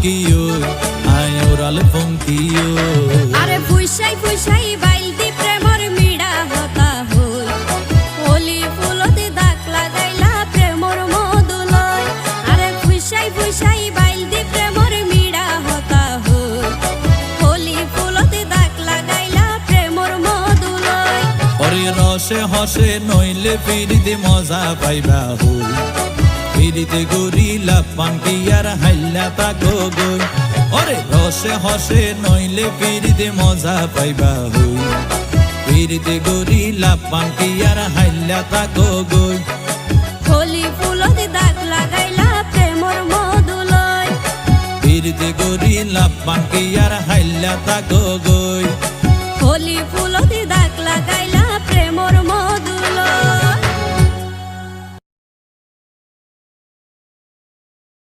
কিও আয় ওরাল ফঙ্কিও আরে ফুইসাই ফুইসাই বাইলতি প্রেমর মিড়া হতা হই হোলি ফুলতে দাগ লাগাইলা প্রেমর মধুলয় আরে ফুইসাই ফুইসাই বাইলতি প্রেমর মিড়া হতা হই হোলি ফুলতে দাগ লাগাইলা প্রেমর মধুলয় ওরে রসে হসে নইলে ফিরিতে মজা পাইবা হই ফিরিতে গরিলা পাঙ্কি আর হাইলা তাকো গই ওরে রসে হসে নইলে ফিরিতে মজা পাইবা হই ফিরিতে গরিলা পাঙ্কি আর হাইলা তাকো গই হোলি ফুলতে দাগ লাগাইলা প্রেমর মধুলয় ফিরিতে গরিলা পাঙ্কি আর হাইলা তাকো গই হোলি ফুল